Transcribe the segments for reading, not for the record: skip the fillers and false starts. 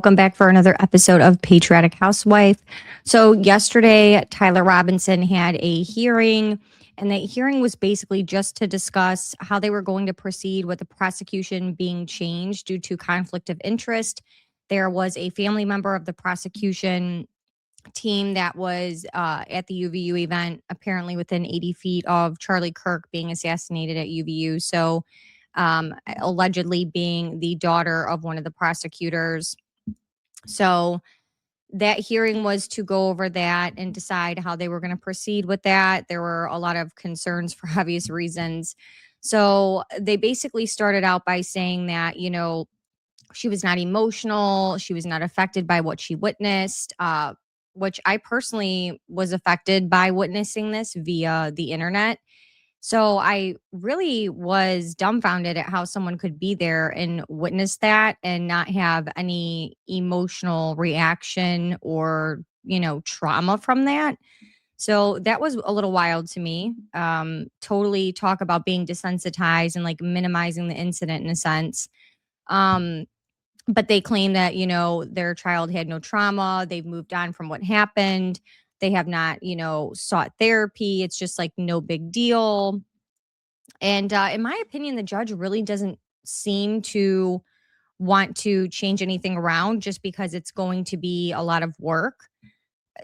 Welcome back for another episode of Patriotic Housewife. So, yesterday, Tyler Robinson had a hearing, and that hearing was basically just to discuss how they were going to proceed with the prosecution being changed due to conflict of interest. There was a family member of the prosecution team that was at the UVU event, apparently within 80 feet of Charlie Kirk being assassinated at UVU. So, allegedly being the daughter of one of the prosecutors. So that hearing was to go over that and decide how they were going to proceed with that. There were a lot of concerns for obvious reasons. So they basically started out by saying that, she was not emotional, she was not affected by what she witnessed, which I personally was affected by witnessing this via the internet. So I really was dumbfounded at how someone could be there and witness that and not have any emotional reaction or, trauma from that. So that was a little wild to me. Totally talk about being desensitized and like minimizing the incident in a sense. Um, but they claim that, their child had no trauma. They've moved on from what happened. They have not, sought therapy. It's just like no big deal. And in my opinion, the judge really doesn't seem to want to change anything around just because it's going to be a lot of work.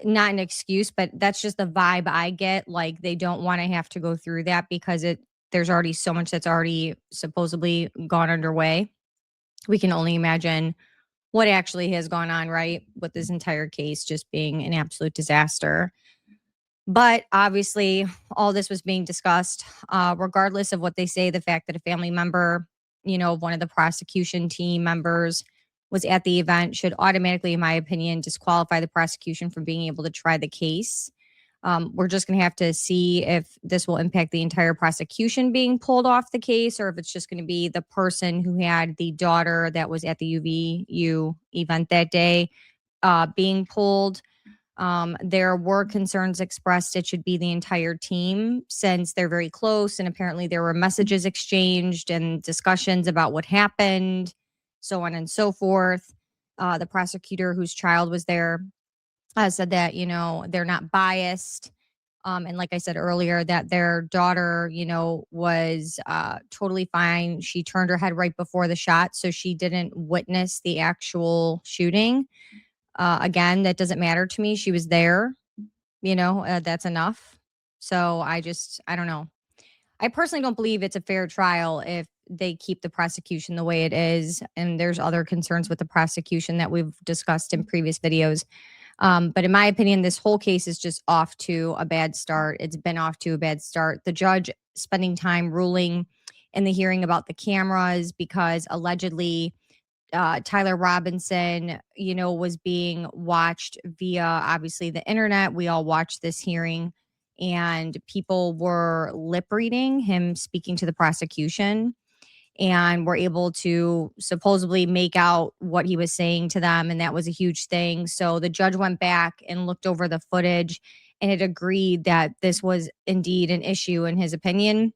Not an excuse, but that's just the vibe I get. Like they don't want to have to go through that because there's already so much that's already supposedly gone underway. We can only imagine what actually has gone on, right? With this entire case just being an absolute disaster. But obviously, all this was being discussed, regardless of what they say. The fact that a family member, of one of the prosecution team members was at the event should automatically, in my opinion, disqualify the prosecution from being able to try the case. We're just going to have to see if this will impact the entire prosecution being pulled off the case or if it's just going to be the person who had the daughter that was at the UVU event that day being pulled. There were concerns expressed it should be the entire team since they're very close, and apparently there were messages exchanged and discussions about what happened, so on and so forth. The prosecutor whose child was there said that, they're not biased. And like I said earlier, that their daughter, was totally fine. She turned her head right before the shot, so she didn't witness the actual shooting. Again, that doesn't matter to me. She was there, that's enough. So I don't know. I personally don't believe it's a fair trial if they keep the prosecution the way it is. And there's other concerns with the prosecution that we've discussed in previous videos. But in my opinion, this whole case is just off to a bad start. It's been off to a bad start. The judge spending time ruling in the hearing about the cameras because allegedly Tyler Robinson, was being watched via obviously the internet. We all watched this hearing and people were lip reading him speaking to the prosecution and were able to supposedly make out what he was saying to them. And that was a huge thing. So the judge went back and looked over the footage and it agreed that this was indeed an issue in his opinion.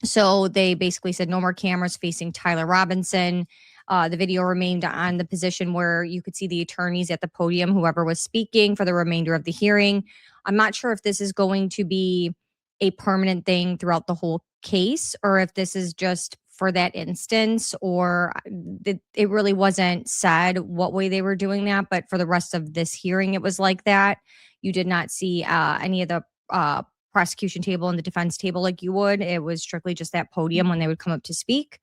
So they basically said no more cameras facing Tyler Robinson. The video remained on the position where you could see the attorneys at the podium, whoever was speaking for the remainder of the hearing. I'm not sure if this is going to be a permanent thing throughout the whole case or if this is just for that instance or it really wasn't said what way they were doing that. But for the rest of this hearing, it was like that. You did not see any of the prosecution table and the defense table like you would. It was strictly just that podium when they would come up to speak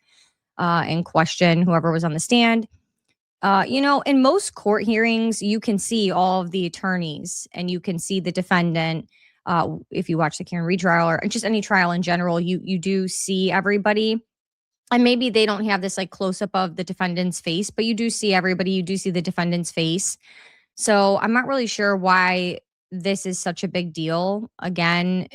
and question whoever was on the stand. In most court hearings, you can see all of the attorneys and you can see the defendant. If you watch the Karen Reed trial or just any trial in general, you do see everybody. And maybe they don't have this like close up of the defendant's face, but you do see everybody. You do see the defendant's face. So I'm not really sure why this is such a big deal. Again,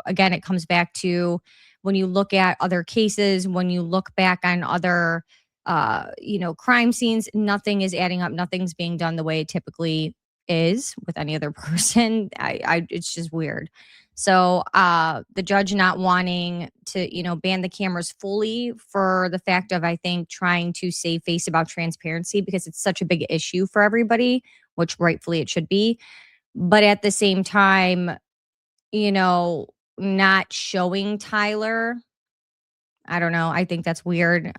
it comes back to when you look at other cases, when you look back on other, crime scenes, nothing is adding up. Nothing's being done the way it typically is with any other person. It's just weird. So the judge not wanting to, ban the cameras fully for the fact of, I think, trying to save face about transparency because it's such a big issue for everybody, which rightfully it should be. But at the same time, not showing Tyler, I don't know. I think that's weird.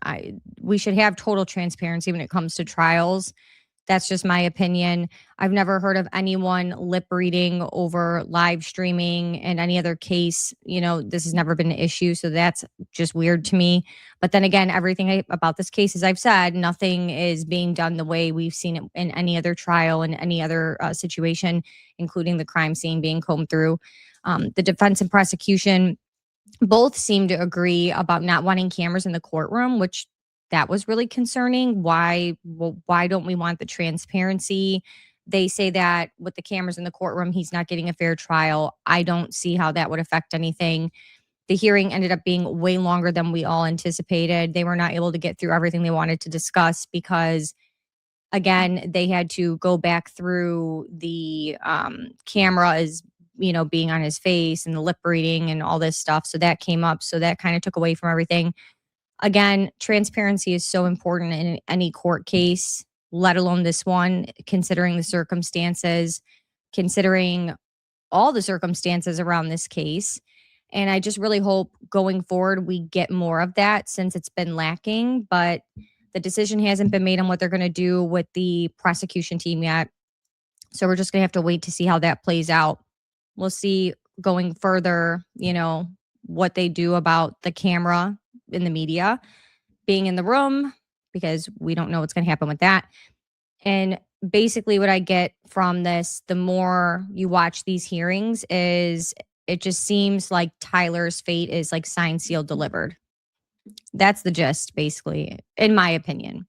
We should have total transparency when it comes to trials. That's just my opinion. I've never heard of anyone lip reading over live streaming in any other case. This has never been an issue. So that's just weird to me. But then again, everything about this case, as I've said, nothing is being done the way we've seen it in any other trial, in any other situation, including the crime scene being combed through. The defense and prosecution both seem to agree about not wanting cameras in the courtroom, which that was really concerning. Why don't we want the transparency? They say that with the cameras in the courtroom, he's not getting a fair trial. I don't see how that would affect anything. The hearing ended up being way longer than we all anticipated. They were not able to get through everything they wanted to discuss because, again, they had to go back through the cameras, being on his face and the lip reading and all this stuff. So that came up. So that kind of took away from everything. Again, transparency is so important in any court case, let alone this one, considering the circumstances, considering all the circumstances around this case. And I just really hope going forward we get more of that since it's been lacking. But the decision hasn't been made on what they're going to do with the prosecution team yet. So we're just going to have to wait to see how that plays out. We'll see going further, what they do about the camera in the media being in the room, because we don't know what's going to happen with that. And basically what I get from this, the more you watch these hearings, is it just seems like Tyler's fate is like signed, sealed, delivered. That's the gist, basically, in my opinion.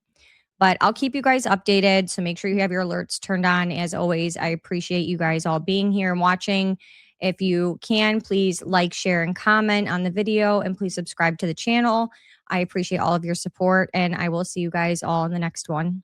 But I'll keep you guys updated. So make sure you have your alerts turned on. As always, I appreciate you guys all being here and watching. If you can, please like, share, and comment on the video. And please subscribe to the channel. I appreciate all of your support. And I will see you guys all in the next one.